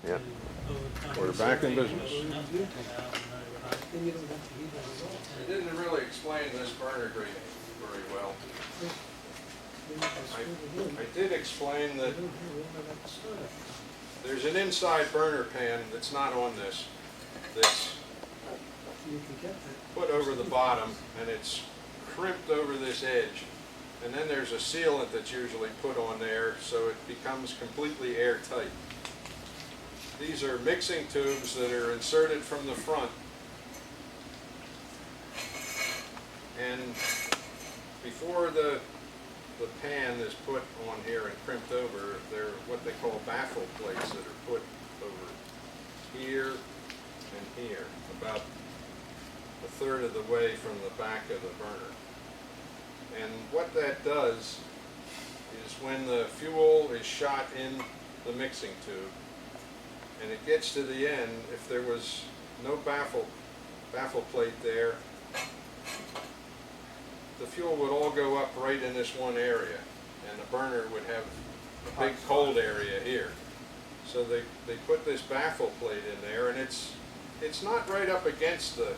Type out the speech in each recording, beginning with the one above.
Yeah. We're back in business. I didn't really explain this burner grate very well. I did explain that there's an inside burner pan that's not on this, that's put over the bottom, and it's crimped over this edge. And then there's a sealant that's usually put on there so it becomes completely airtight. These are mixing tubes that are inserted from the front. And before the pan is put on here and crimped over, they're what they call baffle plates that are put over here and here, about a third of the way from the back of the burner. And what that does is when the fuel is shot in the mixing tube and it gets to the end, if there was no baffle plate there, the fuel would all go up right in this one area, and the burner would have a big cold area here. So they put this baffle plate in there, and it's not right up against the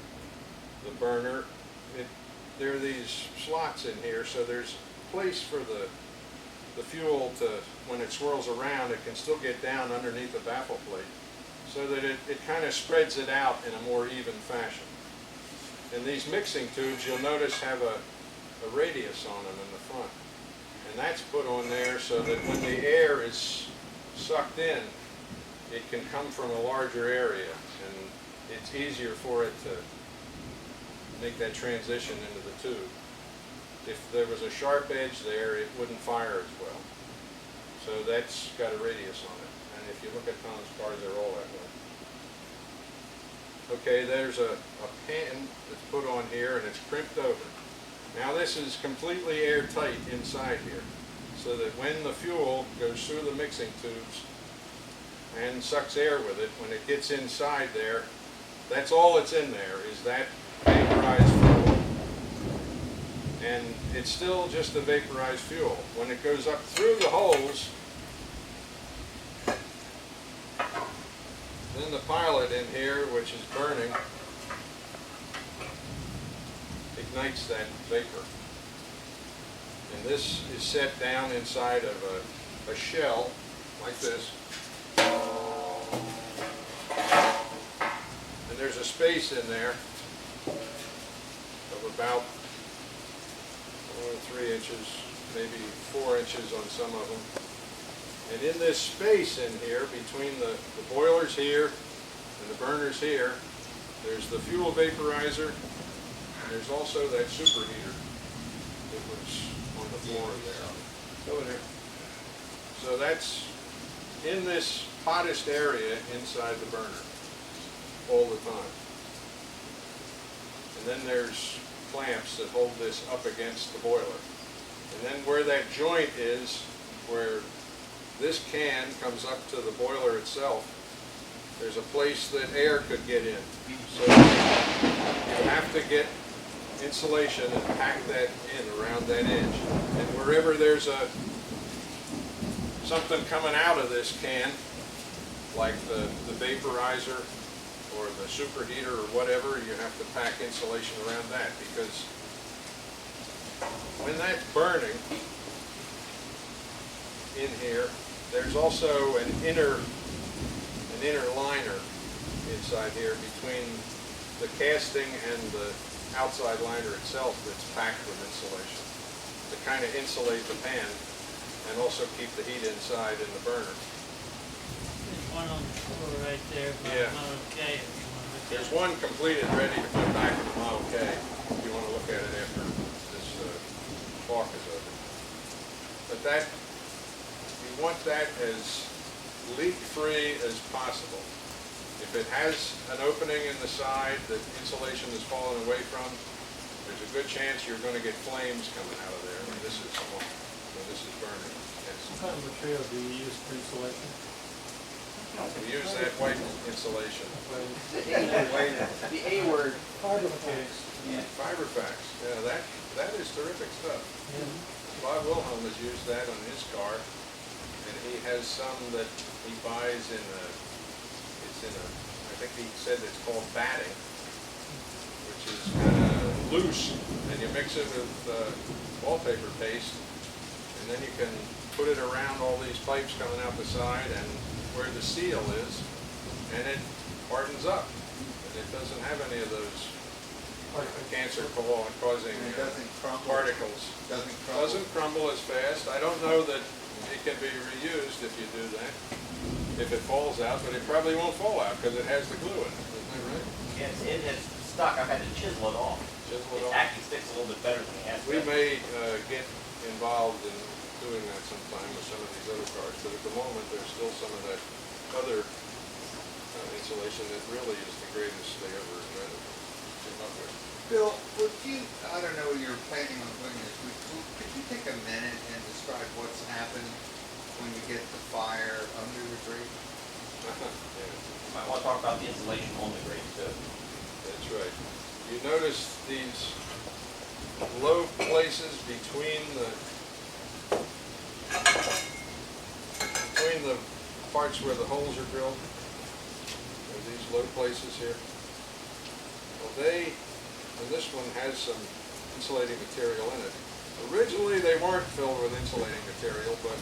burner. There are these slots in here, so there's place for the fuel to, when it swirls around, it can still get down underneath the baffle plate, so that it kind of spreads it out in a more even fashion. And these mixing tubes, you'll notice, have a radius on them in the front. And that's put on there so that when the air is sucked in, it can come from a larger area, and it's easier for it to make that transition into the tube. If there was a sharp edge there, it wouldn't fire as well. So that's got a radius on it. And if you look at Tom's cars, they're all that way. Okay, there's a pan that's put on here, and it's crimped over. Now this is completely airtight inside here, so that when the fuel goes through the mixing tubes and sucks air with it, when it gets inside there, that's all that's in there, is that vaporized fuel. And it's still just a vaporized fuel. When it goes up through the holes, then the pilot in here, which is burning, ignites that vapor. And this is set down inside of a shell like this. And there's a space in there of about 3 inches, maybe 4 inches on some of them. And in this space in here, between the boilers here and the burners here, there's the fuel vaporizer, and there's also that superheater that was on the floor there. Over there. So that's in this hottest area inside the burner all the time. And then there's clamps that hold this up against the boiler. And then where that joint is, where this can comes up to the boiler itself, there's a place that air could get in. So you have to get insulation and pack that in around that edge. And wherever there's something coming out of this can, like the vaporizer or the superheater or whatever, you have to pack insulation around that, because when that's burning in here, there's also an inner liner inside here between the casting and the outside liner itself that's packed with insulation to kind of insulate the pan and also keep the heat inside in the burner. There's one on the floor right there, Yeah. Model K, if you want to look at There's it. one completed, ready to put back in the Model K, if you want to look at it after this talk is over. But that, you want that as leak-free as possible. If it has an opening in the side that insulation is falling away from, there's a good chance you're going to get flames coming out of there when this is burning. What kind of material do you use for insulation? We use that white insulation. The A word. Fiberfax. Fiberfax, yeah, that is terrific stuff. Bob Wilhelm has used that on his car, and he has some that he buys in in a, I think he said it's called batting, which is kind of loose, and you mix it with wallpaper paste, and then you can put it around all these pipes coming out the side and where the seal is, and it hardens up, and it doesn't have any of those cancer causing And it doesn't crumble. particles. Doesn't crumble as fast. I don't know that it can be reused if you do that, if it falls out, but it probably won't fall out because it has the glue in it, isn't that right? Yeah, it's stuck. I've had to chisel it off. Chisel it It off. actually sticks a little bit better than it has. We been. may get involved in doing that sometime with some of these other cars, but at the moment, there's still some of that other insulation that really is the greatest they ever invented. Came up with. Bill, would you, I don't know, you're planning on doing this, could you take a minute and describe what's happened when you get the fire under the grate? Yeah, Might want to talk about the insulation on the grate too. that's right. You notice these low places between the parts where the holes are drilled. There's these low places here. Well, and this one has some insulating material in it. Originally, they weren't filled with insulating material, but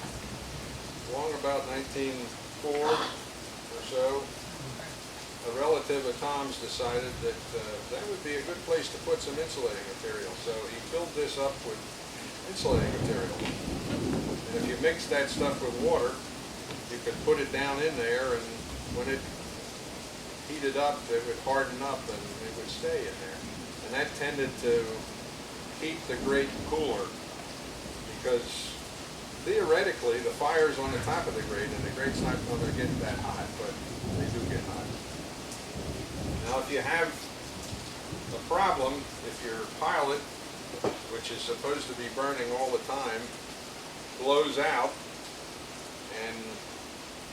along about 1904 or so, a relative of Tom's decided that that would be a good place to put some insulating material. So he filled this up with insulating material. And if you mix that stuff with water, you could put it down in there, and when it heated up, it would harden up and it would stay in there. And that tended to keep the grate cooler, because theoretically the fire's on the top of the grate and the grate's not going to get that hot, but they do get hot. Now if you have a problem, if your pilot, which is supposed to be burning all the time, blows out and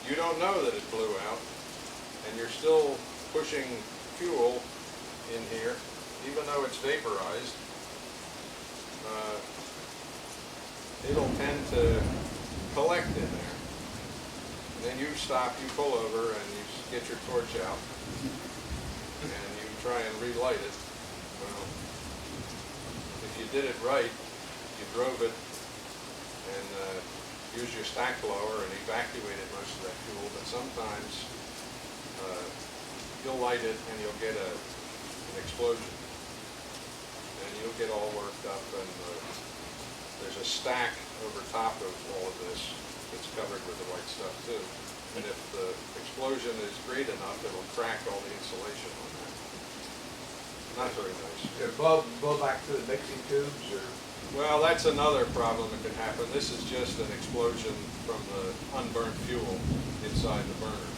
you don't know that it blew out, and you're still pushing fuel in here, even though it's vaporized, it'll tend to collect in there. And then you stop, you pull over, and you get your torch out, and you try and relight it. Well, if you did it right, you drove it and used your stack blower and evacuated most of that fuel, but sometimes you'll light it and you'll get an explosion. And you'll get all worked up, and there's a stack over top of all of this that's covered with the white stuff too. And if the explosion is great enough, it'll crack all the insulation on that. Not very nice. Blow back to the mixing tubes, or? Well, that's another problem that can happen. This is just an explosion from the unburnt fuel inside the burner.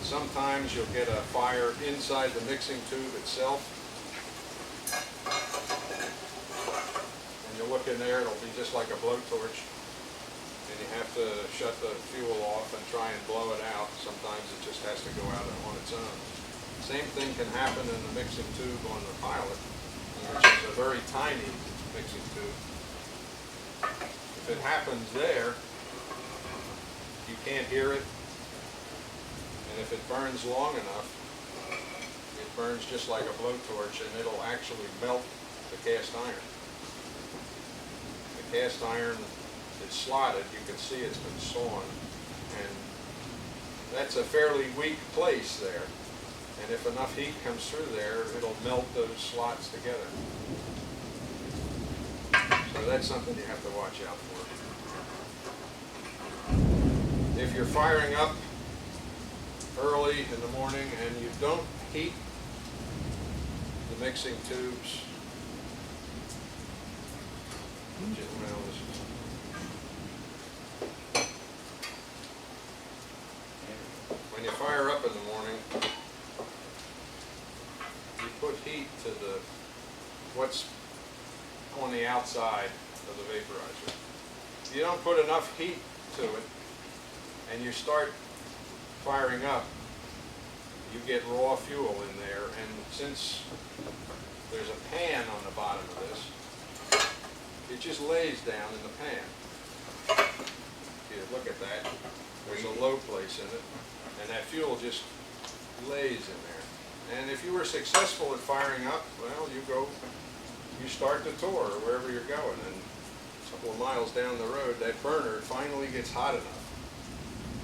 Sometimes you'll get a fire inside the mixing tube itself. And you'll look in there, it'll be just like a blowtorch. And you have to shut the fuel off and try and blow it out. Sometimes it just has to go out on its own. Same thing can happen in the mixing tube on the pilot, which is a very tiny mixing tube. If it happens there, you can't hear it. And if it burns long enough, it burns just like a blowtorch, and it'll actually melt the cast iron. The cast iron is slotted, you can see it's been sawn, and that's a fairly weak place there. And if enough heat comes through there, it'll melt those slots together. So that's something you have to watch out for. If you're firing up early in the morning and you don't heat the mixing tubes, well, this is, when you fire up in the morning, you put heat to what's on the outside of the vaporizer. If you don't put enough heat to it and you start firing up, you get raw fuel in there, and since there's a pan on the bottom of this, it just lays down in the pan. If you look at that, there's a low place in it. and that fuel just lays in there. And if you were successful at firing up, well, you start the tour or wherever you're going, and a couple of miles down the road, that burner finally gets hot enough,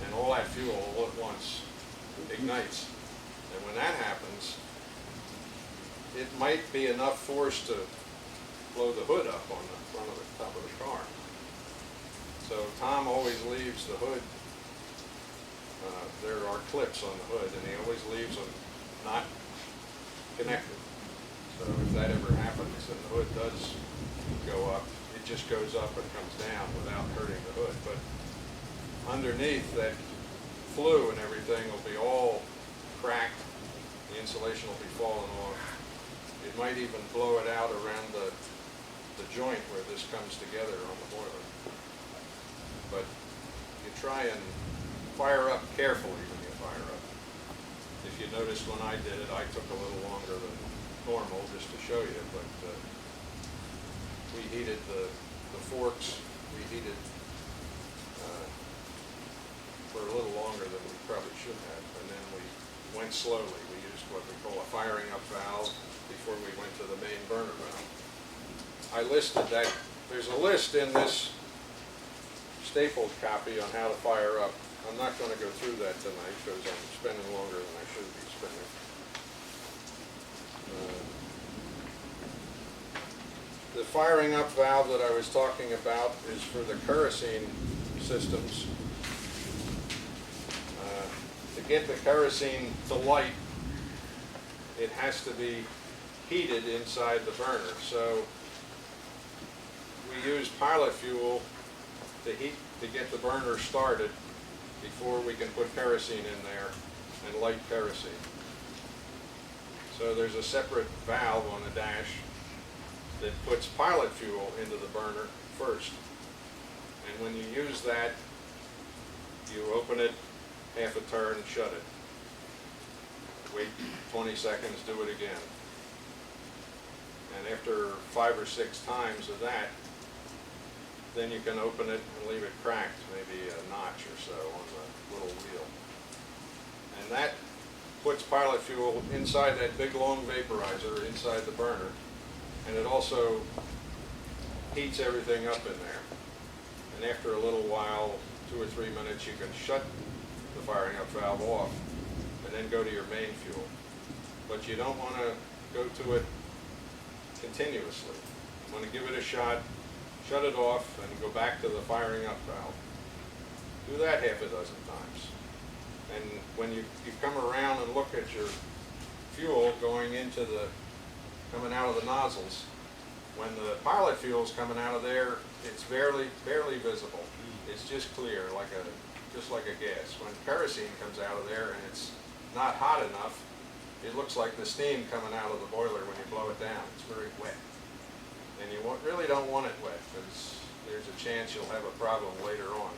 and all that fuel all at once ignites. And when that happens, it might be enough force to blow the hood up on the front of the top of the car. So Tom always leaves the hood, there are clips on the hood, and he always leaves them not connected. So if that ever happens and the hood does go up, it just goes up and comes down without hurting the hood. But underneath, that flue and everything will be all cracked, the insulation will be falling off. It might even blow it out around the joint where this comes together on the boiler. But you try and fire up carefully when you fire up. If you noticed when I did it, I took a little longer than normal just to show you, but we heated the forks, we heated for a little longer than we probably should have, and then we went slowly. We used what we call a firing up valve before we went to the main burner valve. I listed that, there's a list in this stapled copy on how to fire up. I'm not going to go through that tonight because I'm spending longer than I should be spending. The firing up valve that I was talking about is for the kerosene systems. To get the kerosene to light, it has to be heated inside the burner. So we use pilot fuel to get the burner started before we can put kerosene in there and light kerosene. So there's a separate valve on the dash that puts pilot fuel into the burner first. And when you use that, you open it half a turn and shut it. Wait 20 seconds, do it again. And after 5 or 6 times of that, then you can open it and leave it cracked, maybe a notch or so on the little wheel. And that puts pilot fuel inside that big long vaporizer inside the burner, and it also heats everything up in there. And after a little while, 2 or 3 minutes, you can shut the firing up valve off and then go to your main fuel. But you don't want to go to it continuously. You want to give it a shot, shut it off, and go back to the firing up valve. Do that half a dozen times. And when you come around and look at your fuel coming out of the nozzles, when the pilot fuel is coming out of there, it's barely visible. It's just clear, just like a gas. When kerosene comes out of there and it's not hot enough, it looks like the steam coming out of the boiler when you blow it down. It's very wet. And you really don't want it wet because there's a chance you'll have a problem later on.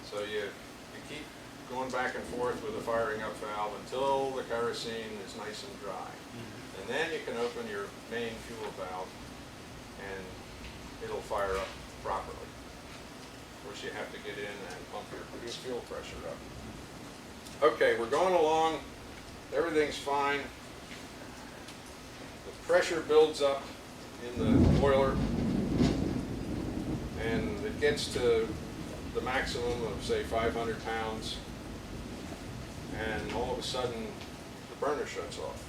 So you keep going back and forth with the firing up valve until the kerosene is nice and dry. And then you can open your main fuel valve and it'll fire up properly. Of course, you have to get in and pump your fuel pressure up. Okay, we're going along. Everything's fine. The pressure builds up in the boiler, and it gets to the maximum of, say, 500 pounds, and all of a sudden, the burner shuts off.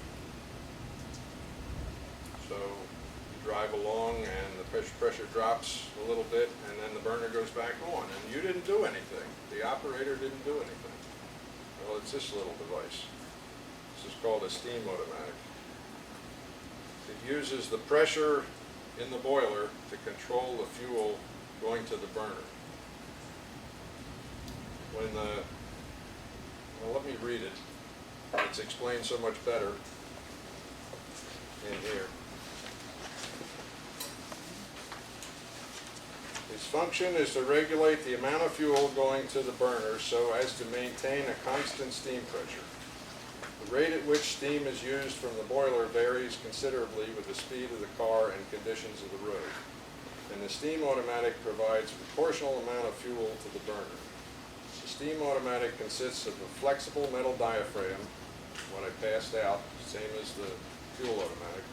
So you drive along, and the pressure drops a little bit, and then the burner goes back on, and you didn't do anything. The operator didn't do anything. Well, it's this little device. This is called a steam automatic. It uses the pressure in the boiler to control the fuel going to the burner. Well, let me read it. It's explained so much better in here. Its function is to regulate the amount of fuel going to the burner so as to maintain a constant steam pressure. The rate at which steam is used from the boiler varies considerably with the speed of the car and conditions of the road, and the steam automatic provides a proportional amount of fuel to the burner. The steam automatic consists of a flexible metal diaphragm, what I passed out, same as the fuel automatic,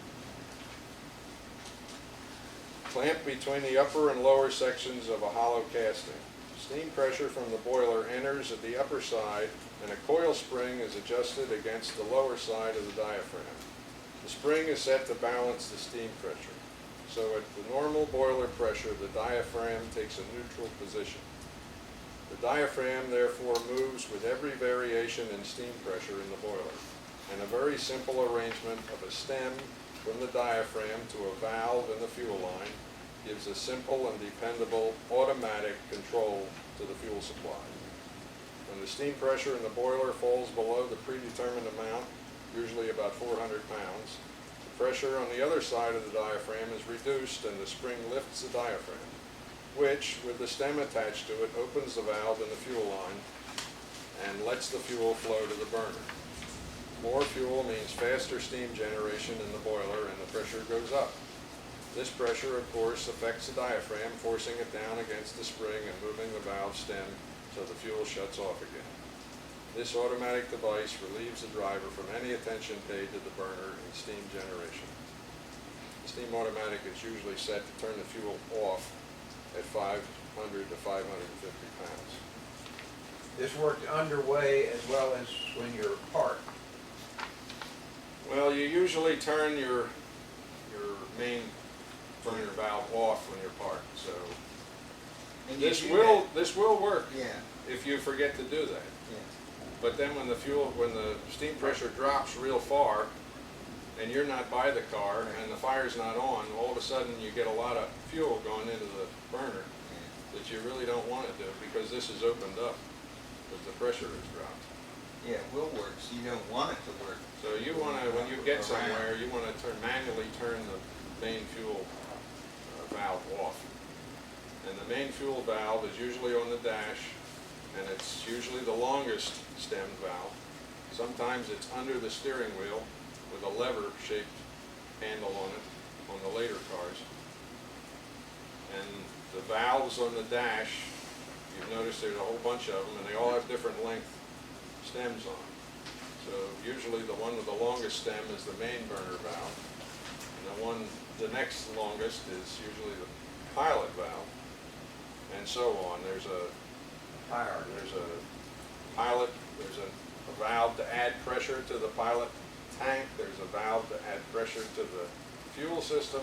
clamped between the upper and lower sections of a hollow casting. Steam pressure from the boiler enters at the upper side, and a coil spring is adjusted against the lower side of the diaphragm. The spring is set to balance the steam pressure. So at the normal boiler pressure, the diaphragm takes a neutral position. The diaphragm therefore moves with every variation in steam pressure in the boiler, and a very simple arrangement of a stem from the diaphragm to a valve in the fuel line gives a simple and dependable automatic control to the fuel supply. When the steam pressure in the boiler falls below the predetermined amount, usually about 400 pounds, the pressure on the other side of the diaphragm is reduced and the spring lifts the diaphragm, which, with the stem attached to it, opens the valve in the fuel line and lets the fuel flow to the burner. More fuel means faster steam generation in the boiler and the pressure goes up. This pressure, of course, affects the diaphragm, forcing it down against the spring and moving the valve stem so the fuel shuts off again. This automatic device relieves the driver from any attention paid to the burner in steam generation. The steam automatic is usually set to turn the fuel off at 500 to 550 pounds. This works underway as well as when you're parked. Well, you usually turn your main burner valve off when you're parked, so And you this do will work that. Yeah, if you forget to do that. yeah. But then when the steam pressure drops real far, and you're not by the car, and the fire's not on, all of a sudden you get a lot of fuel going into the burner that you really don't want to do, because this is opened up, because the pressure has dropped. Yeah, it will work, so you don't want it to work. So you want to, when you get somewhere, you want to manually turn the main fuel valve off. And the main fuel valve is usually on the dash, and it's usually the longest stemmed valve. Sometimes it's under the steering wheel with a lever-shaped handle on it on the later cars. And the valves on the dash, you've noticed there's a whole bunch of them, and they all have different length stems on them. So usually the one with the longest stem is the main burner valve, and the next longest is usually the pilot valve, and so on. There's a pilot, there's a valve to add pressure to the pilot tank, there's a valve to add pressure to the fuel system,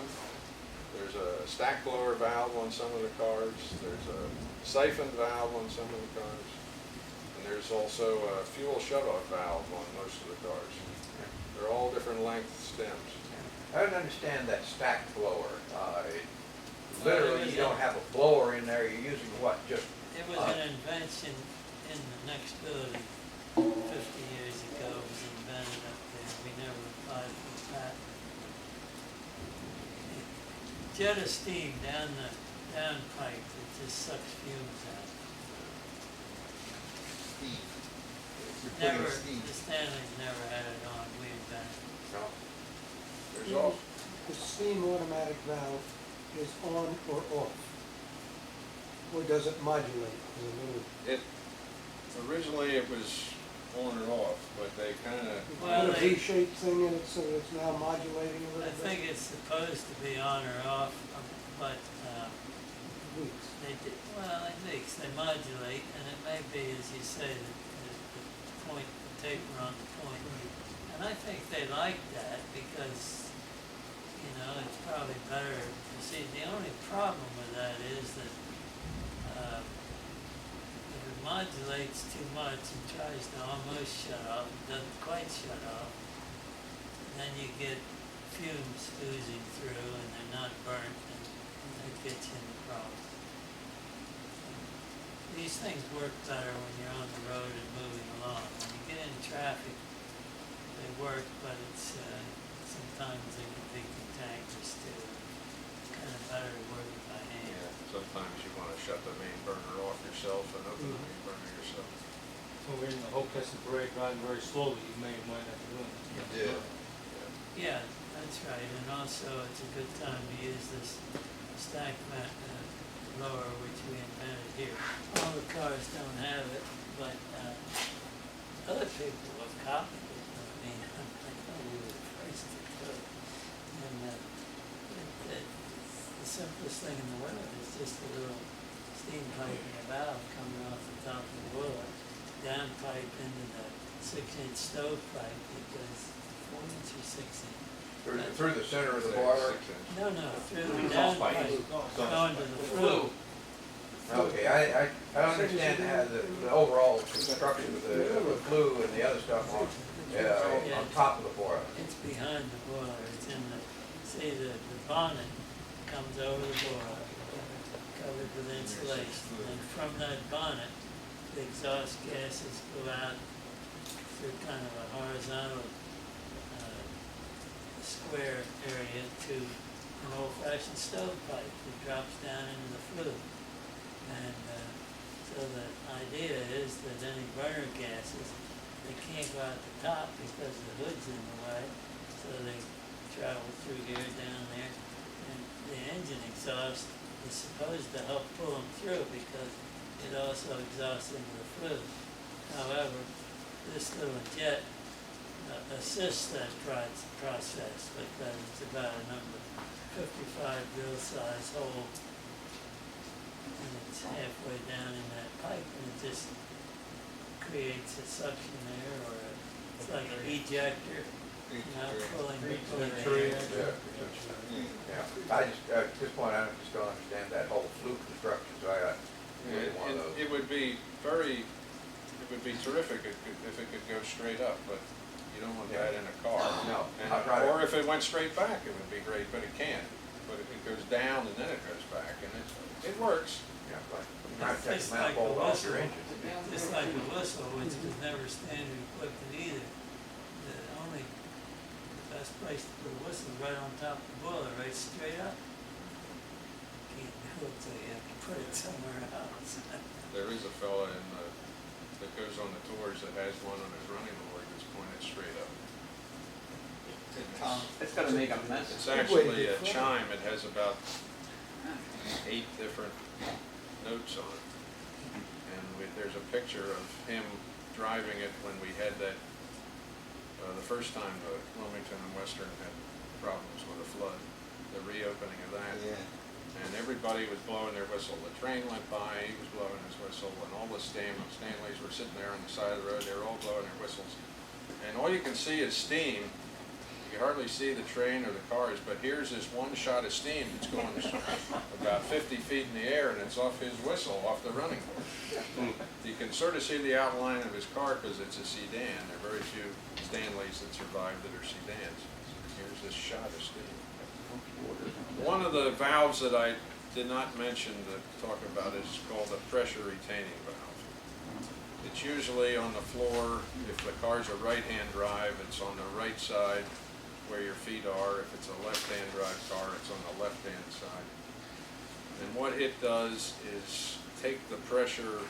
there's a stack blower valve on some of the cars, there's a siphon valve on some of the cars, and there's also a fuel shutoff valve on most of the cars. They're all different length stems. I don't understand that stack blower. Literally, you don't have a blower in there, you're using what, just? It was an invention in the next building 50 years ago. It was invented up there. We never applied for a patent. Jet of steam down the downpipe that just sucks fumes out. Steam. You're putting Never, steam. the Stanley's never had it on. We invented it. No. There's The also, the steam automatic valve is on or off? Or does it modulate? Is it a little- Originally it was on and off, but they kind of, you Well, put a they- V-shaped thing in it so that it's now modulating a I little bit? think it's supposed to be on or off, but Weeks. they did, well, it leaks, they modulate, and it may be, as you say, the point, the taper on the point. And I think they like that because, you know, it's probably better to see. The only problem with that is that if it modulates too much and tries to almost shut off, it doesn't quite shut off, then you get fumes oozing through and they're not burnt, and that gets you into problems. These things work better when you're on the road and moving along. When you get in traffic, they work, but it's sometimes they can be cantankerous too. It's kind of better to work it by hand. sometimes you want to shut the main burner off yourself and open the main burner yourself. So we're in the whole Crescent Parade driving very slowly, you might have to do it. You do. Yeah, that's right, and also it's a good time to use this stack blower, which we invented here. All the cars don't have it, but, other people have copied it. I mean, I thought we were the first to do it. And, the simplest thing in the world is just a little steam pipe and a valve coming off the top of the boiler, down pipe into the 6-inch stovepipe, because 4-inch or 6-inch. Through the center of the boiler? No, through the down pipe, going to the flue. Okay, I understand how the overall construction of the flue and the other stuff on top of the boiler. It's behind the boiler, it's in the, see, the bonnet comes over the boiler, covered with insulation. And from that bonnet, the exhaust gases go out through kind of a horizontal square area to an old-fashioned stovepipe that drops down into the flue. And so the idea is that any burner gases, they can't go out the top because the hood's in the way, so they travel through here, down there. And the engine exhaust is supposed to help pull them through because it also exhausts into the flue. However, this little jet assists that process because it's about a number 55 drill size hole, and it's halfway down in that pipe, and it just creates a suction there, or it's like an ejector, pulling the air. Yeah, I just, at this point, I just don't understand that whole flue construction, so I got one of those. It would be terrific if it could go straight up, but you don't want that in a car. No, And- I'd rather- Or if it went straight back, it would be great, but it can't. But if it goes down and then it goes back, and it works. Yeah, but you're trying to take It's the like a manifold off your whistle. engine. Just like a whistle, which was never standard equipment either. The best place to put a whistle is right on top of the boiler, right straight up. Can't do it, so you have to put it somewhere else. There is a fella that goes on the tours that has one on his running board that's pointed straight up. Tom, It's gonna make a mess. It's actually a chime. It has about 8 different notes on it. And there's a picture of him driving it when we had that, the first time the Wilmington and Western had problems with a flood, the reopening of that. yeah. And everybody was blowing their whistle. The train went by, he was blowing his whistle, and all the Stanleys were sitting there on the side of the road, they were all blowing their whistles. And all you can see is steam. You can hardly see the train or the cars, but here's this one shot of steam that's going about 50 feet in the air, and it's off his whistle, off the running board. You can sort of see the outline of his car because it's a sedan. There are very few Stanleys that survive that are sedans. Here's this shot of steam. One of the valves that I did not mention to talk about is called a pressure retaining valve. It's usually on the floor. If the car's a right-hand drive, it's on the right side where your feet are. If it's a left-hand drive car, it's on the left-hand side. And what it does is take the pressure,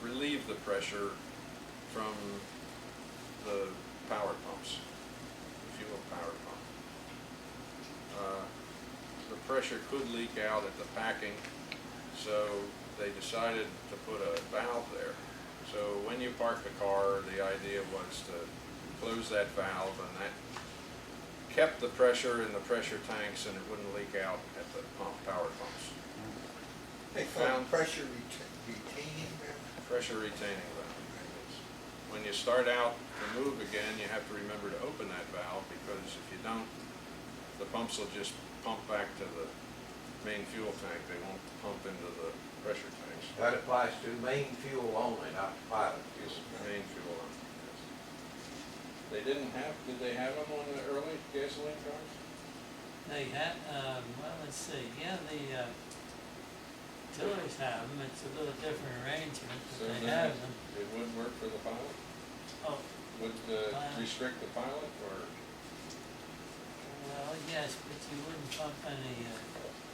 relieve the pressure from the power pumps, the fuel power pump. The pressure could leak out at the packing, so they decided to put a valve there. So when you park the car, the idea was to close that valve, and that kept the pressure in the pressure tanks, and it wouldn't leak out at the power pumps. They found pressure retaining valve. Pressure retaining valve. When you start out to move again, you have to remember to open that valve, because if you don't, the pumps will just pump back to the main fuel tank. They won't pump into the pressure tanks. That applies to main fuel only, not pilot fuel. Main fuel. Yes. They didn't have, did they have them on the early gasoline cars? They had, well, let's see, yeah, the Tillers have them, it's a little different arrangement, So but they then have them. it wouldn't work for the pilot? Oh, Would restrict the pilot, or? well, yes, but you wouldn't pump any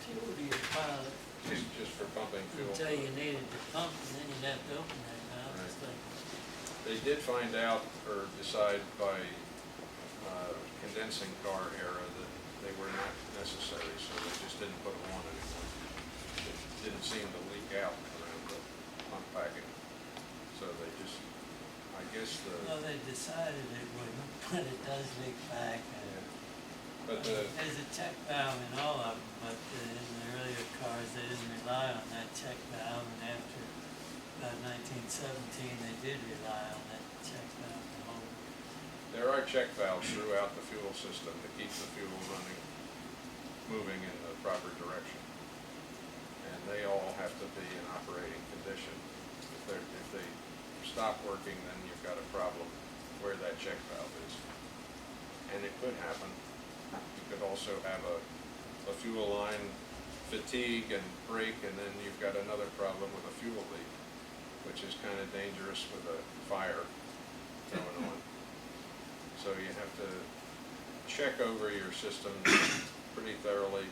fuel to your pilot Just for pumping fuel? until you needed to pump, and then you'd have to open that valve. It's like, They did find out, or decide by condensing car era, that they were not necessary, so they just didn't put them on anymore. didn't seem to leak out around the pump packing. So they just, I guess Well, they decided it wouldn't, but it does leak back. but There's a check valve in all of them, but in the earlier cars, they didn't rely on that check valve, and after about 1917, they did rely on that check valve to hold. there are check valves throughout the fuel system to keep the fuel running, moving in the proper direction. And they all have to be in operating condition. If they stop working, then you've got a problem where that check valve is. And it could happen. You could also have a fuel line fatigue and break, and then you've got another problem with a fuel leak, which is kind of dangerous with a fire going on. So you have to check over your system pretty thoroughly.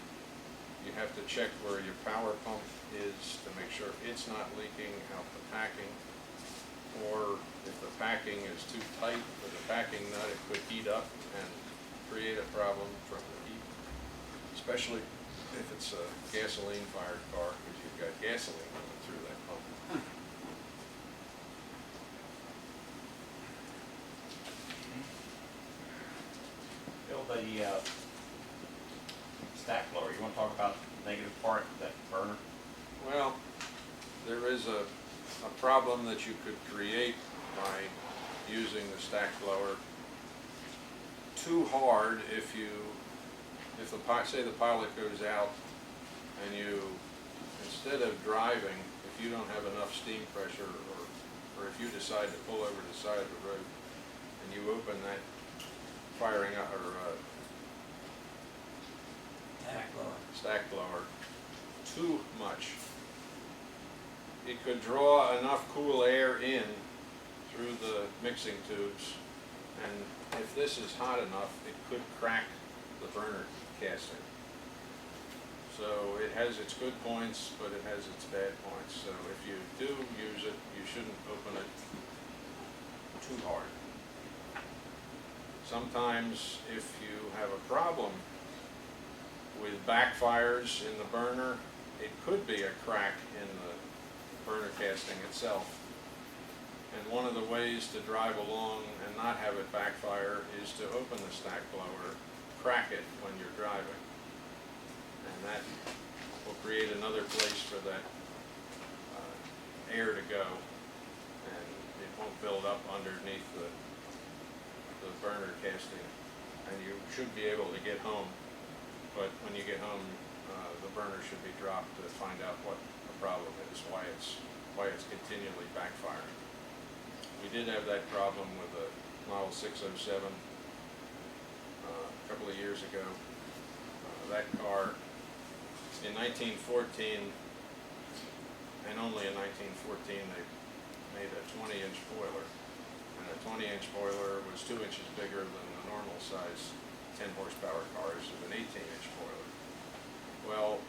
You have to check where your power pump is to make sure it's not leaking out the packing. Or if the packing is too tight with the packing nut, it could heat up and create a problem from the heat. Especially if it's a gasoline-fired car, because you've got gasoline going through that pump. Bill, the stack blower, you want to talk about the negative part, that burner? Well, there is a problem that you could create by using the stack blower too hard if say the pilot goes out and you, instead of driving, if you don't have enough steam pressure, or if you decide to pull over the side of the road and you open that firing up or stack blower too much, it could draw enough cool air in through the mixing tubes, and if this is hot enough, it could crack the burner casting. So it has its good points, but it has its bad points. So if you do use it, you shouldn't open it too hard. Sometimes if you have a problem with backfires in the burner, it could be a crack in the burner casting itself. And one of the ways to drive along and not have it backfire is to open the stack blower, crack it when you're driving. And that will create another place for that air to go, and it won't build up underneath the burner casting. And you should be able to get home, but when you get home, the burner should be dropped to find out what the problem is, why it's continually backfiring. We did have that problem with the Model 607 a couple of years ago. That car in 1914, and only in 1914, they made a 20-inch boiler. And a 20-inch boiler was 2 inches bigger than the normal size 10 horsepower cars of an 18-inch boiler. Well,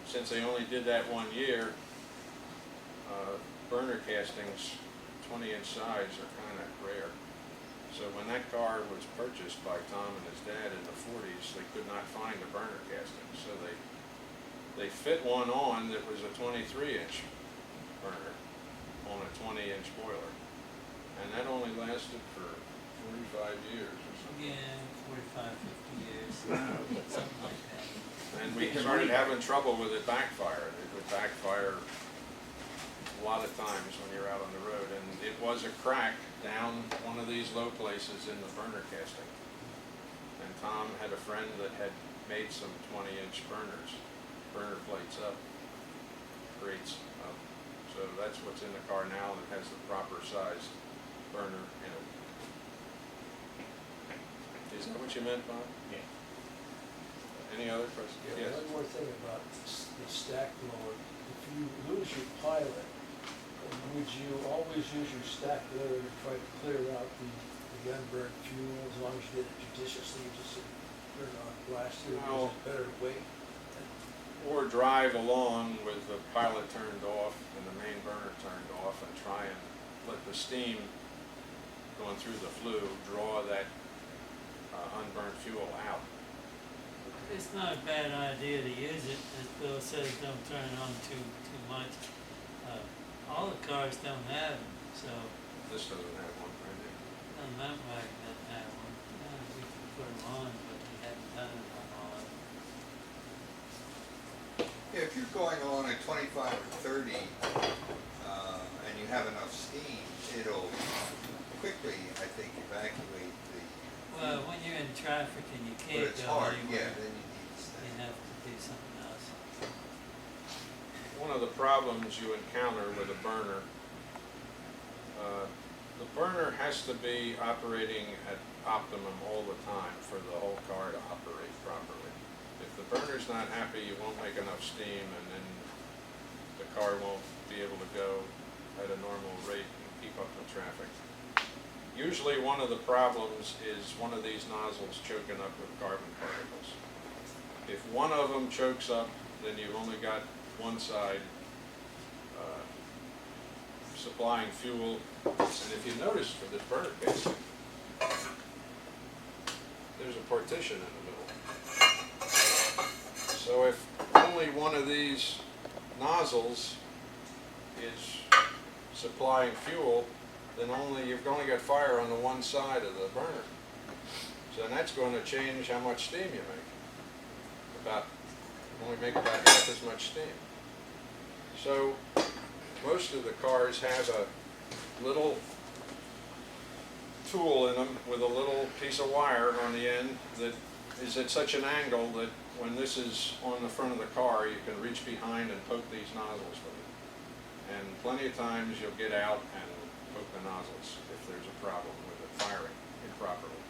since they only did that 1 year, burner castings 20-inch size are kind of rare. So when that car was purchased by Tom and his dad in the 40s, they could not find a burner casting. So they fit one on that was a 23-inch burner on a 20-inch boiler. And that only lasted for 45 years or something. Yeah, 45, 50 years, something like that. And we started having trouble with it backfiring. It would backfire a lot of times when you're out on the road. And it was a crack down one of these low places in the burner casting. And Tom had a friend that had made some 20-inch burner plates up, grates up. So that's what's in the car now that has the proper sized burner in it. Is that what you meant, Bob? Yeah. Any other questions? Yeah, Yes. one more thing about the stack blower. If you lose your pilot, would you always use your stack blower to try to clear out the unburned fuel, as long as you did it judiciously, just to turn it on blast through? No. Is it better to wait? Or drive along with the pilot turned off and the main burner turned off and try and let the steam going through the flue draw that unburned fuel out. It's not a bad idea to use it, as Bill says, don't turn it on too much. All the cars don't have them, so, This doesn't have one right there. no, mountain wagon doesn't have one. We can put them on, but we haven't done it on all of them. Yeah, if you're going along at 25 or 30, and you have enough steam, it'll quickly, I think, evacuate the. Well, when you're in traffic and you But can't it's go hard, yeah, anywhere, then you need to you stay. have to do something else. One of the problems you encounter with a burner, the burner has to be operating at optimum all the time for the whole car to operate properly. If the burner's not happy, you won't make enough steam, and then the car won't be able to go at a normal rate and keep up with traffic. Usually one of the problems is one of these nozzles choking up with carbon particles. If one of them chokes up, then you've only got one side supplying fuel. And if you notice for this burner case, there's a partition in the middle. So if only one of these nozzles is supplying fuel, then you've only got fire on the one side of the burner. So that's going to change how much steam you make. Only make about half as much steam. So most of the cars have a little tool in them with a little piece of wire on the end that is at such an angle that when this is on the front of the car, you can reach behind and poke these nozzles with it. And plenty of times you'll get out and poke the nozzles if there's a problem with it firing improperly.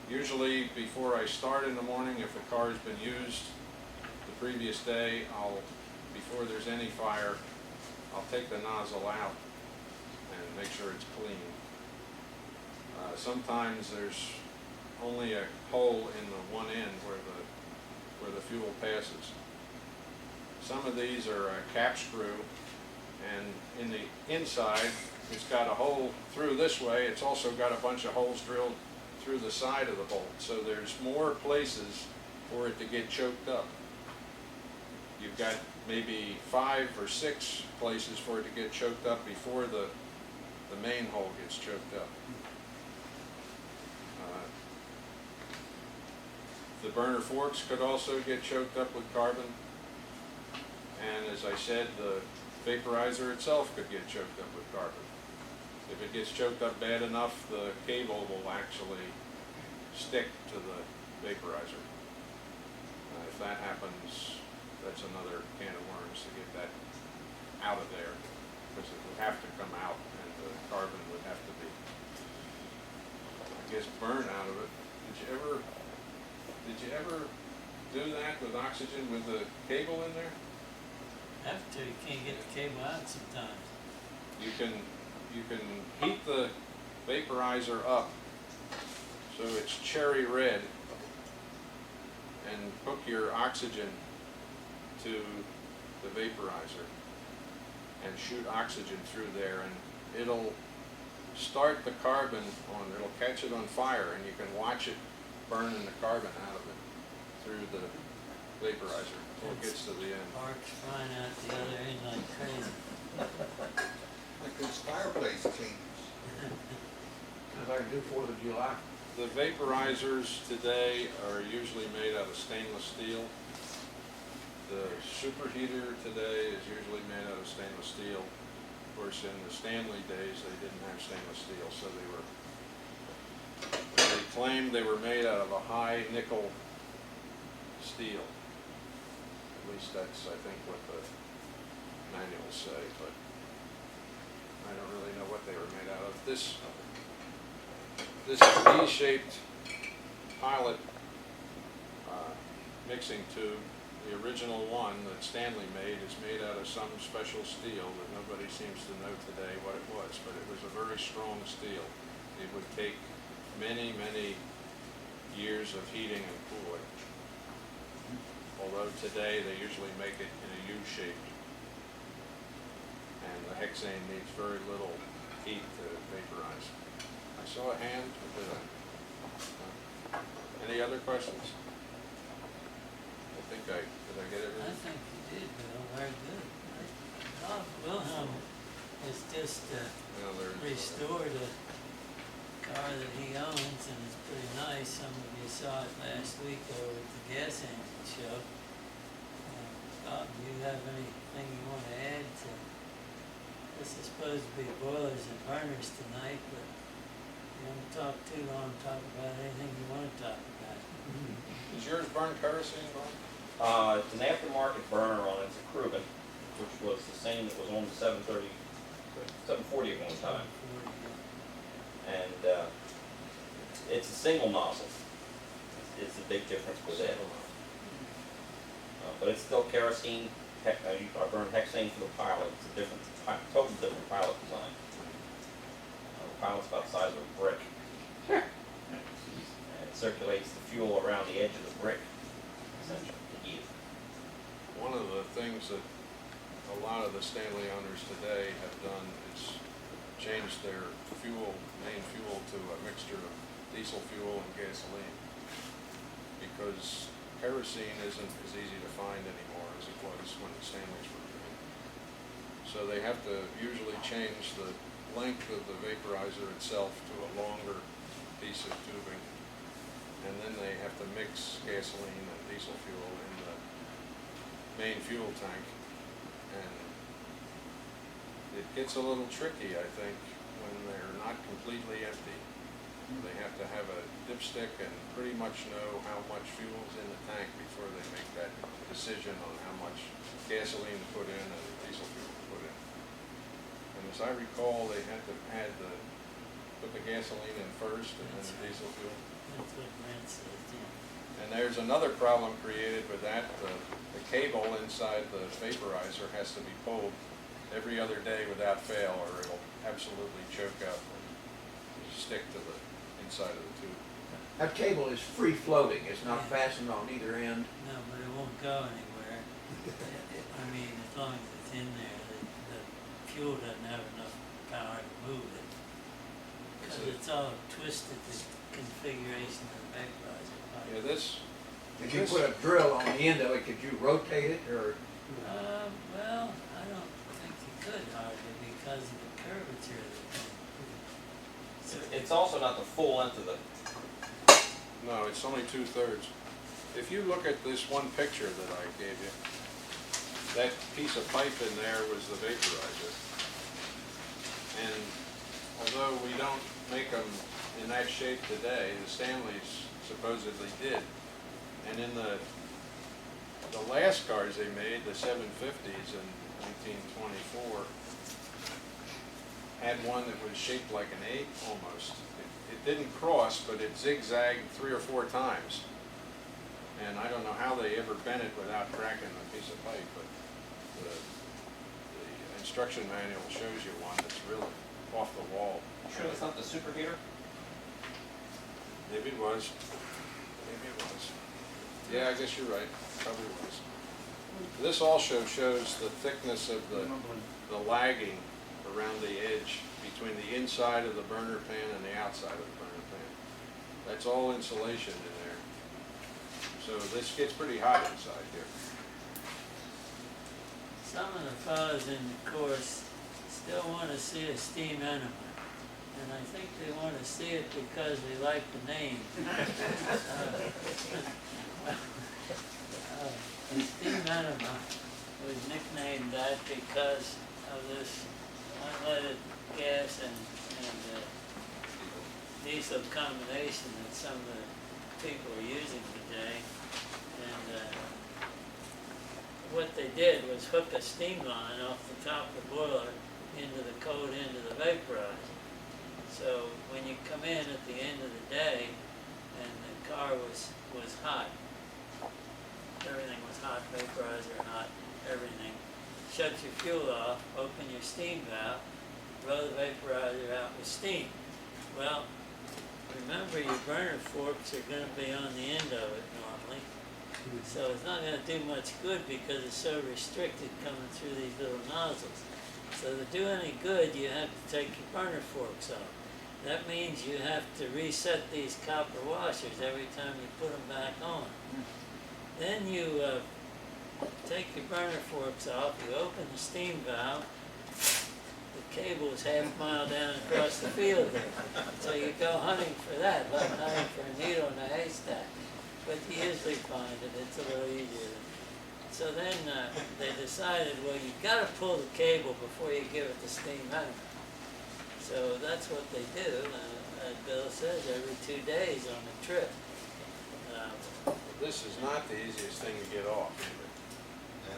Usually before I start in the morning, if the car's been used the previous day, before there's any fire, I'll take the nozzle out and make sure it's clean. Sometimes there's only a hole in the one end where the fuel passes. Some of these are a cap screw, and in the inside it's got a hole through this way. It's also got a bunch of holes drilled through the side of the bolt, so there's more places for it to get choked up. You've got maybe 5 or 6 places for it to get choked up before the main hole gets choked up. The burner forks could also get choked up with carbon, and as I said, the vaporizer itself could get choked up with carbon. If it gets choked up bad enough, the cable will actually stick to the vaporizer. If that happens, that's another can of worms to get that out of there, because it would have to come out and the carbon would have to be, I guess, burned out of it. Did you ever do that with oxygen with the cable in there? Have to, you can't get the cable out sometimes. You can heat the vaporizer up so it's cherry red and hook your oxygen to the vaporizer and shoot oxygen through there, and it'll start the carbon on, it'll catch it on fire, and you can watch it burning the carbon out of it through the vaporizer until it gets to the end. Sparks flying out the other end like crazy. Like those fireplace cleaners. As I can do 4th of July. The vaporizers today are usually made out of stainless steel. The superheater today is usually made out of stainless steel. Of course, in the Stanley days, they didn't have stainless steel, so they claimed they were made out of a high nickel steel. At least that's, I think, what the manuals say, but I don't really know what they were made out of. This V-shaped pilot mixing tube, the original one that Stanley made, is made out of some special steel that nobody seems to know today what it was, but it was a very strong steel. It would take many, many years of heating and cooling. Although today they usually make it in a U-shape, and the hexane needs very little heat to vaporize. I saw a hand. Any other questions? did I get I everything? think you did, Bill, very good. Bob Wilhelm has just No, there's, restored a car that he owns, and it's pretty nice. Some of you saw it last week over at the gas engine show. Bob, do you have anything you want to add to, this is supposed to be boilers and burners tonight, but you don't talk too long, talk about anything you want to talk about. Does yours burn kerosene, Bob? It's an aftermarket burner on it. It's a Krugen, which was the same that was on the 740 at one time. And it's a single nozzle. It's the big difference with it. But it's still kerosene. I burn hexane for the pilot. It's a different, total different pilot design. The pilot's about the size of a brick. And it circulates the fuel around the edge of the brick, essentially, to heat it. One of the things that a lot of the Stanley owners today have done is change their main fuel to a mixture of diesel fuel and gasoline. Because kerosene isn't as easy to find anymore as it was when the Stanleys were made. So they have to usually change the length of the vaporizer itself to a longer piece of tubing. And then they have to mix gasoline and diesel fuel in the main fuel tank. And it gets a little tricky, I think, when they're not completely empty. They have to have a dipstick and pretty much know how much fuel's in the tank before they make that decision on how much gasoline to put in and diesel fuel to put in. And as I recall, they had to put the gasoline in first and then the diesel fuel. That's what Brent says, yeah. And there's another problem created with that. The cable inside the vaporizer has to be pulled every other day without fail, or it'll absolutely choke up and stick to the inside of the tube. That cable is free floating, it's not fastened on either end. No, but it won't go anywhere. I mean, as long as it's in there, the fuel doesn't have enough power to move it. Because it's all twisted, the configuration of the vaporizer pipe. Yeah, this, If you put a drill on the end of it, could you rotate it, or? Well, I don't think you could hardly because of the curvature of the thing. So It's also not the full length of the, no, it's only 2/3. If you look at this one picture that I gave you, that piece of pipe in there was the vaporizer. And although we don't make them in that shape today, the Stanleys supposedly did. And in the last cars they made, the 750s in 1924, had one that was shaped like an 8 almost. It didn't cross, but it zigzagged 3 or 4 times. And I don't know how they ever bent it without cracking a piece of pipe, but the instruction manual shows you one that's really off the wall. sure that's not the superheater? Maybe it was. Maybe it was. Yeah, I guess you're right. Probably was. This also shows the thickness of the lagging around the edge between the inside of the burner pan and the outside of the burner pan. That's all insulation in there. So this gets pretty hot inside here. some of the fellows in the course still want to see a steam enema. And I think they want to see it because they like the name. The steam enema was nicknamed that because of this unleaded gas and diesel combination that some of the people are using today. And what they did was hook a steam line off the top of the boiler into the cold end of the vaporizer. So when you come in at the end of the day and the car was hot, everything was hot, vaporizer hot, everything, shut your fuel off, open your steam valve, blow the vaporizer out with steam. Well, remember your burner forks are going to be on the end of it normally, so it's not going to do much good because it's so restricted coming through these little nozzles. So to do any good, you have to take your burner forks off. That means you have to reset these copper washers every time you put them back on. Then you take your burner forks off, you open the steam valve, the cable is half a mile down across the field there. So you go hunting for that, like hunting for a needle in a haystack. But you usually find it, it's a little easier. So then they decided, well, you gotta pull the cable before you give it the steam out. So that's what they do. As Bill says, every 2 days on the trip. This is not the easiest thing to get off. Yeah.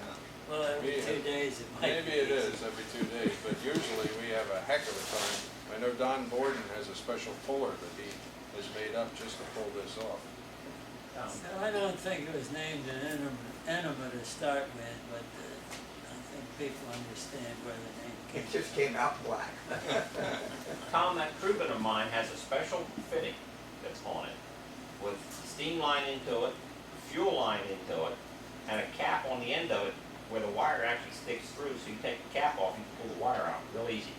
Well, every 2 days it might Maybe be it easy. is every 2 days, but usually we have a heck of a time. I know Don Borden has a special puller that he has made up just to pull this off. So I don't think it was named an enema to start with, but I think people understand where the name came It just came out black. Tom, that Crubin of mine has a special fitting that's on it with steam line into it, fuel line into it, and a cap on the end of it where the wire actually sticks through. So you take the cap off, you can pull the wire out real easy.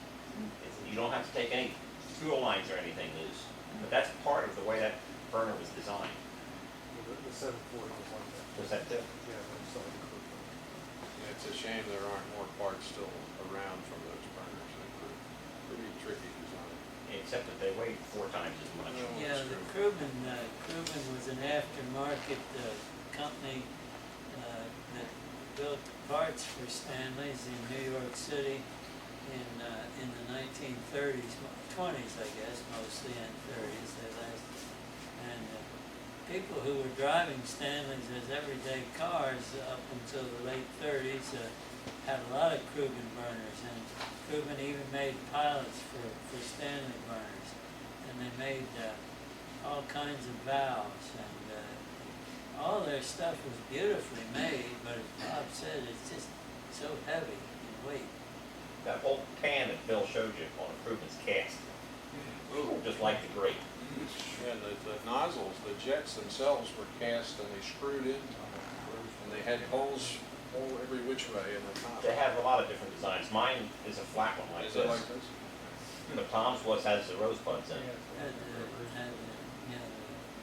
You don't have to take any fuel lines or anything loose. But that's part of the way that burner was designed. The 740 was like that. Was that too? Yeah, that's the Crubin. Yeah, it's a shame there aren't more parts still around from those burners. They're pretty tricky design. Except that they weigh 4 times as much. No. Yeah, That's the true. Crubin was an aftermarket company that built parts for Stanley's in New York City in the 1930s, 20s, I guess, mostly, and 30s. They lasted. And people who were driving Stanley's as everyday cars up until the late 30s had a lot of Crubin burners, and Crubin even made pilots for Stanley burners, and they made all kinds of valves, and all their stuff was beautifully made, but as Bob said, it's just so heavy in weight. That whole pan that Bill showed you on a Crubin's cast, just like the grate. Yeah, the nozzles, the jets themselves were cast and they screwed in, and they had holes every which way in the top. They have a lot of different designs. Mine is a flat one like Is this. it like this? But Tom's has the rosebuds in it. Had the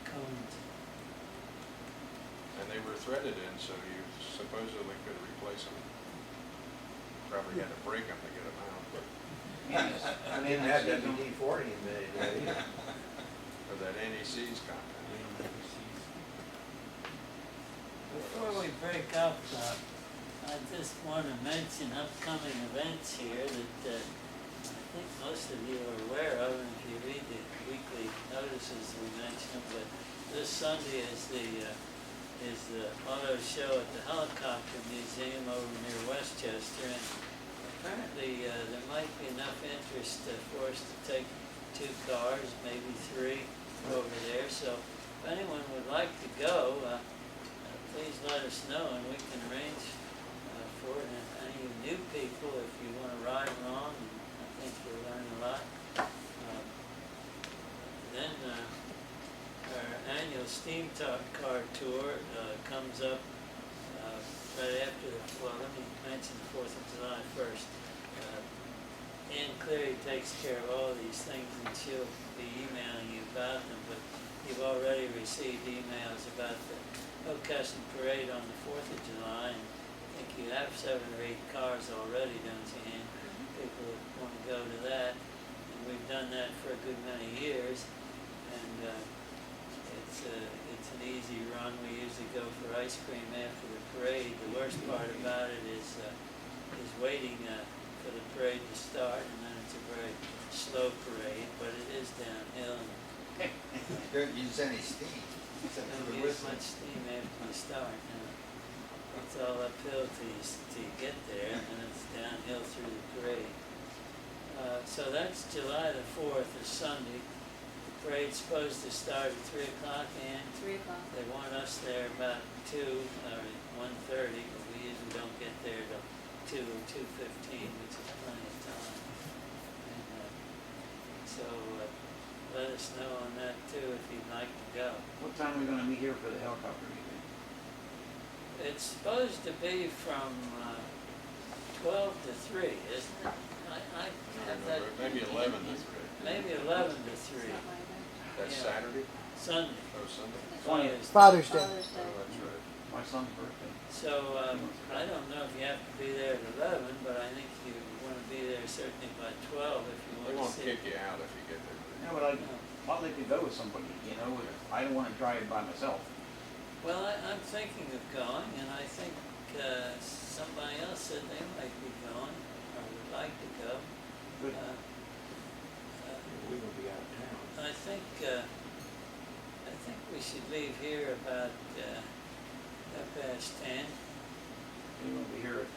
cones. And they were threaded in, so you supposedly could replace them. Probably had to break them to get them out, but, I didn't have WD-40 in the day. or that NEC's content. Before we break up, I just want to mention upcoming events here that I think most of you are aware of, and if you read the weekly notices, we mention them, but this Sunday is the auto show at the Helicopter Museum over near Westchester, and apparently there might be enough interest for us to take 2 cars, maybe 3 over there, so if anyone would like to go, please let us know and we can arrange for it. And any of you new people, if you want to ride along, I think you'll learn a lot. Then our annual steam car tour comes up right after let me mention the 4th of July first. Ann Cleary takes care of all these things and she'll be emailing you about them, but you've already received emails about the Hockessin Parade on the 4th of July, and I think you have 7 or 8 cars already, don't you, Ann? People that want to go to that, and we've done that for a good many years, and it's an easy run. We usually go for ice cream after the parade. The worst part about it is waiting for the parade to start, and then it's a very slow parade, but it is downhill. And Don't use any steam. Except for don't the use whistle. much steam after you start. It's all uphill till you get there, and then it's downhill through the parade. So that's July the 4th, is Sunday. The parade's supposed to start at 3 o'clock, and 3 o'clock. they want us there about 2 or 1:30, but we usually don't get there till 2 or 2:15, which is plenty of time. And so let us know on that too if you'd like to go. What time are we gonna meet here for the helicopter meeting? It's supposed to be from 12 to 3, isn't it? I have that. Maybe 11 to 3. Maybe 11 to 3. Something like that. That's Yeah. Saturday? Sunday. Oh, Sunday? 20th. Father's Day. Father's Day. Oh, that's right. my son's birthday. So, I don't know if you have to be there at 11, but I think you wanna be there certainly by 12 if you They wanna won't see. kick you out if you get there. Yeah, but I'd like to go with somebody, you know, I don't wanna drive by myself. Well, I'm thinking of going, and I think, somebody else said they might be going, or would like to go. Good. We will be out of town. I think we should leave here about, 10:30. You won't be here at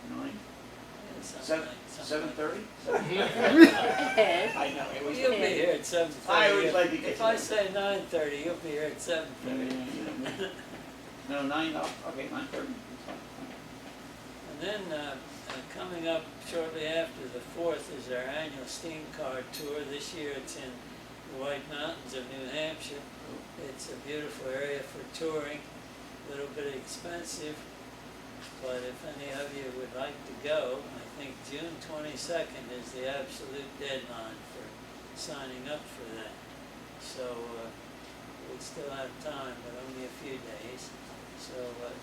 9? Yeah, something Seven, like- 7:30? I know, it was. You'll be here at 7:30. I always like to get If to I that. say 9:30, you'll be here at 7:30. No, 9, okay, 9:30, that's fine. And then, coming up shortly after the 4th is our annual steam car tour. This year it's in the White Mountains of New Hampshire. It's a beautiful area for touring, a little bit expensive, but if any of you would like to go, I think June 22nd is the absolute deadline for signing up for that. So, we still have time, but only a few days. So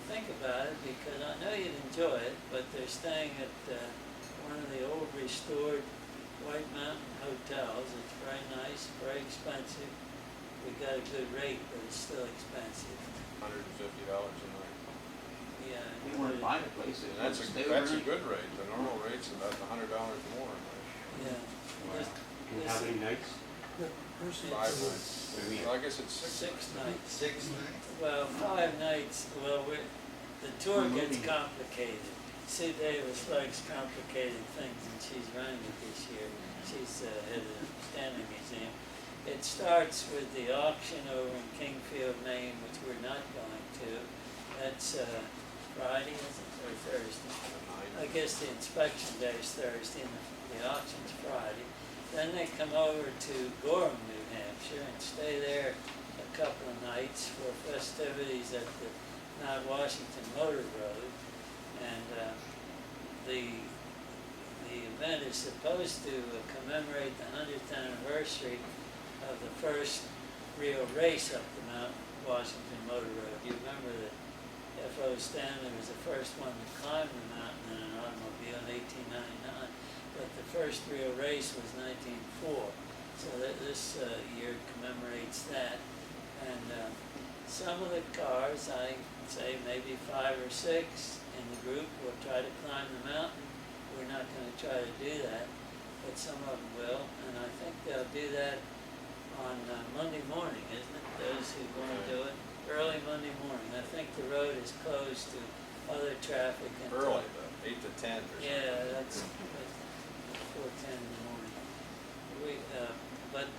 think about it, because I know you'd enjoy it, but they're staying at one of the old restored White Mountain hotels. It's very nice, very expensive. We got a good rate, but it's still expensive. $150 a night. Yeah. We want to buy the place. And that's a good rate. The normal rate's about $100 more. Yeah. How many nights? The person 5 who- nights. Well, I guess it's 6 6 nights. nights. 6 nights? Well, 5 nights, the tour We're gets moving. complicated. Sue Davis likes complicated things, and she's running it this year. She's head of the Stanley Museum. It starts with the auction over in Kingfield, Maine, which we're not going to. That's Friday, is it, or Thursday? I guess the inspection day is Thursday and the auction's Friday. Then they come over to Gorham, New Hampshire, and stay there a couple of nights for festivities at the Mount Washington Motor Road. And the event is supposed to commemorate the 100th anniversary of the first real race up the Mount Washington Motor Road. You remember that F.O. Stanley was the first one to climb the mountain in an automobile in 1899, but the first real race was 1904. So this year commemorates that. And some of the cars, I say maybe 5 or 6 in the group, will try to climb the mountain. We're not going to try to do that, but some of them will. And I think they'll do that on Monday morning, isn't it? Those who want to do it. Early Monday morning. I think the road is closed to other traffic until... Early, though, 8 to 10 or something. Yeah, that's 4:10 in the morning. But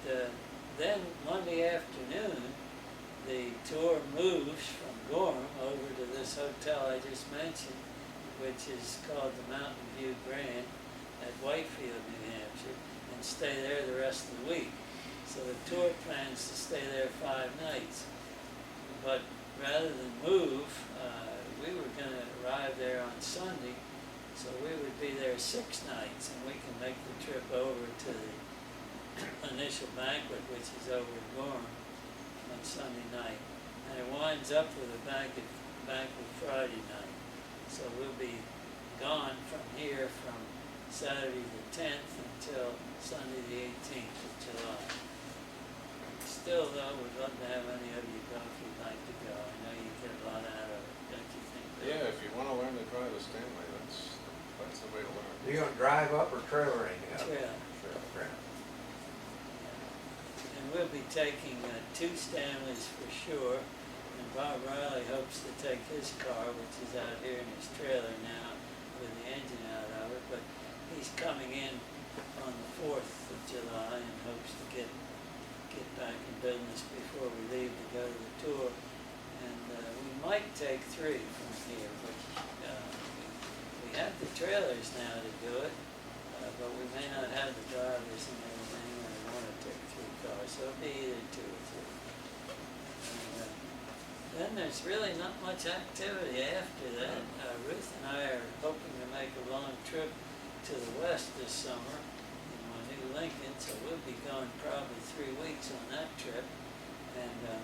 then Monday afternoon, the tour moves from Gorham over to this hotel I just mentioned, which is called the Mountain View Grand at Whitefield, New Hampshire, and stay there the rest of the week. So the tour plans to stay there 5 nights. But rather than move, we were going to arrive there on Sunday, so we would be there 6 nights, and we can make the trip over to the initial banquet, which is over at Gorham on Sunday night. And it winds up with a banquet Friday night. So we'll be gone from here from Saturday the 10th until Sunday the 18th of July. Still, though, we'd love to have any of you go if you'd like to go. I know you get a lot out of it, don't you think? Bill? Yeah, if you want to learn to drive a Stanley, that's the way to learn. You gonna drive up or trailering up? Trail. Trail. And we'll be taking 2 Stanleys for sure. And Bob Riley hopes to take his car, which is out here in his trailer now with the engine out of it. But he's coming in on the 4th of July and hopes to get back in business before we leave to go to the tour. And we might take 3 from here, but we have the trailers now to do it, but we may not have the drivers and everything, or we want to take 3 cars, so it'll be either 2 or 3. And, then there's really not much activity after that. Ruth and I are hoping to make a long trip to the west this summer in my new Lincoln, so we'll be going probably 3 weeks on that trip. And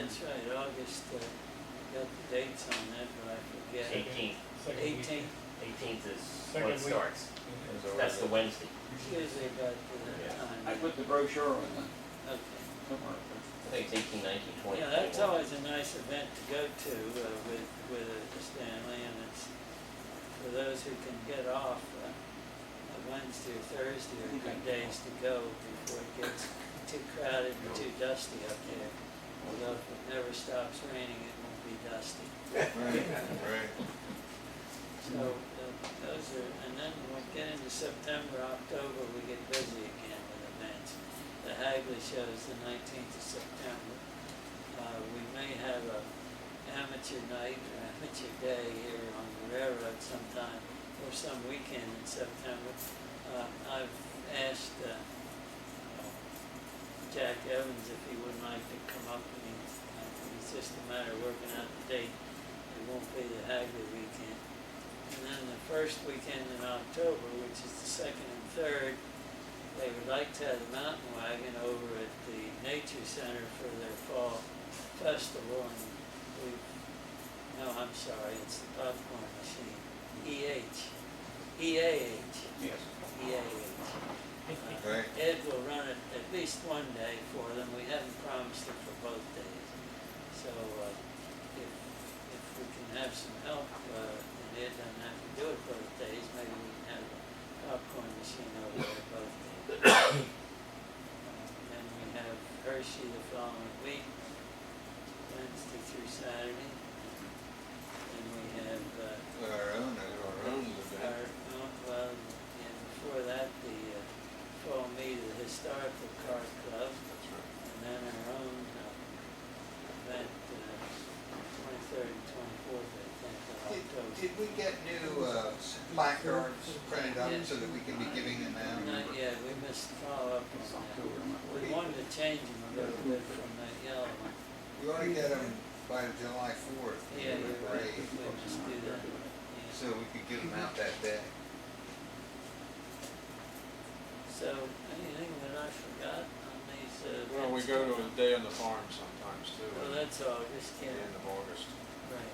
that's right, August, got the dates on that, but I forget. 18th. Second week. 18th is Second when it week. starts. That's the Wednesday. It's usually about the Yeah. time. I put the brochure on the, Okay. somewhere. I think it's 18, 19, 20. Yeah, that's 21. always a nice event to go to with Stanley, and it's for those who can get off a Wednesday or Thursday are good days to go before it gets too crowded and too dusty up there. Although if it never stops raining, it won't be dusty. Right. So those are, and then when we get into September, October, we get busy again with events. The Hagley show is the 19th of September. We may have a amateur night or amateur day here on the railroad sometime or some weekend in September. I've asked Jack Evans if he would like to come up, and it's just a matter of working out the date. It won't be the Hagley weekend. And then the first weekend in October, which is the 2nd and 3rd, they would like to have the mountain wagon over at the Nature Center for their fall festival, and I'm sorry, it's the popcorn machine, EAH. Yes. Right. Ed will run it at least one day for them. We haven't promised it for both days. So if we can have some help, and Ed doesn't have to do it both days, maybe we can have the popcorn machine over there both days. Then we have Hershey the following week, Wednesday through Saturday. Then we have Our own event. before that, the fall meet of the Historical Car Club, and then our own event, 23rd and 24th, I think, of October. Did we get new placards printed up so that we can be giving them out? Not yet, we must follow up on that. We wanted to change them a little bit from that yellow one. We ought to get them by July 4th. Yeah, you're right, Parade, we'll just do that. Yeah. so we could give them out that day. So, anything that I forgot on these, Well, we go to a day on the farm sometimes too, Well, at that's August, the yeah, end of August, right.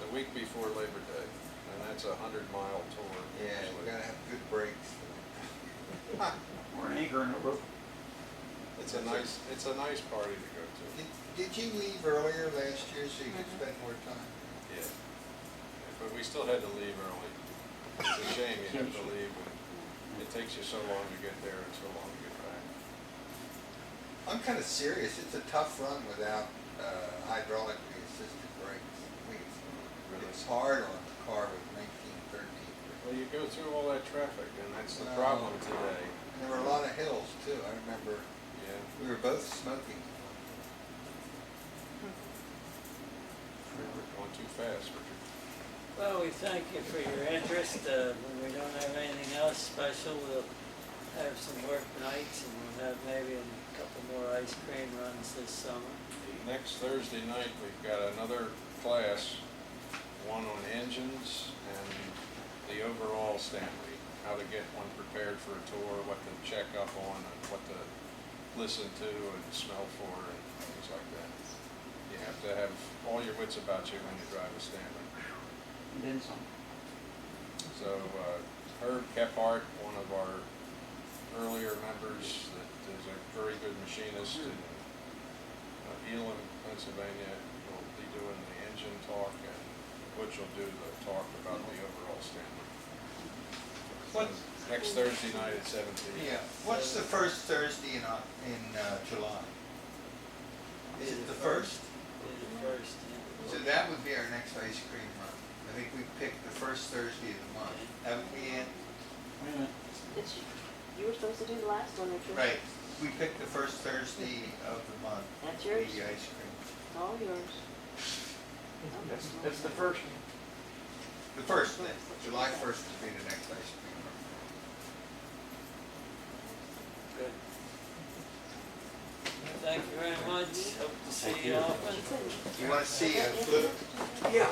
the week before Labor Day, and that's a 100-mile tour. Yeah, we usually. gotta have good breaks. Or an anchor in a rope. It's a nice party to go to. Did you leave earlier last year so you could spend more time? Yeah. But we still had to leave early. It's a shame you have to leave when it takes you so long to get there and so long to get back. I'm kinda serious, it's a tough run without hydraulically assisted brakes. I mean, it's hard on a car with 19, 13. Well, you go through all that traffic, and that's the Well, problem today. And there were a lot of hills too, I remember Yeah. we were both smoking. We're going too fast, Richard. Well, we thank you for your interest. When we don't have anything else special, we'll have some work nights, and we'll have maybe a couple more ice cream runs this summer. Next Thursday night, we've got another class, one on engines and the overall Stanley, how to get one prepared for a tour, what to check up on, and what to listen to and smell for, and things like that. You have to have all your wits about you when you drive a Stanley. And then some. So Herb Kephart, one of our earlier members, that is a very good machinist in Elam, Pennsylvania, will be doing the engine talk, and Butch will do the talk about the overall Stanley. Next Thursday night at 7 p.m. Yeah, what's the first Thursday in July? Is it the first? It's the first, yeah. So that would be our next ice cream run. I think we picked the first Thursday of the month. Haven't we, Ann? Wait a minute. You were supposed to do the last one, Richard. Right, we picked the first Thursday of the month. That's for yours. The ice cream. It's all yours. That's the first. The first then, July 1st would be the next ice cream run. Good. Thank you very much. Hope to see you often. You wanna see a blue? Yeah.